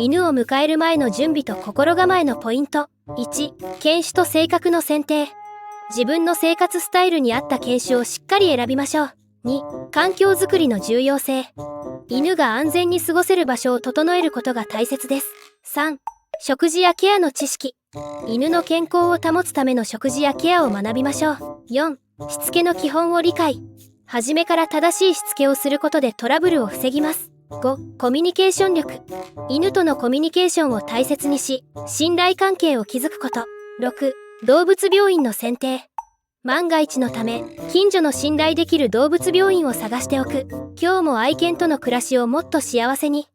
犬を迎える前の準備と心構えのポイント。1、犬種と性格の選定。自分の生活スタイルに合った犬種をしっかり選びましょう。2、環境づくりの重要性。犬が安全に過ごせる場所を整えることが大切です。3、食事やケアの知識。犬の健康を保つための食事やケアを学びましょう。4、しつけの基本を理解。初めから正しいしつけをすることでトラブルを防ぎます。5、コミュニケーション力。犬とのコミュニケーションを大切にし、信頼関係を築くこと。6、動物病院の選定。万が一のため、近所の信頼できる動物病院を探しておく。今日も愛犬との暮らしをもっと幸せに。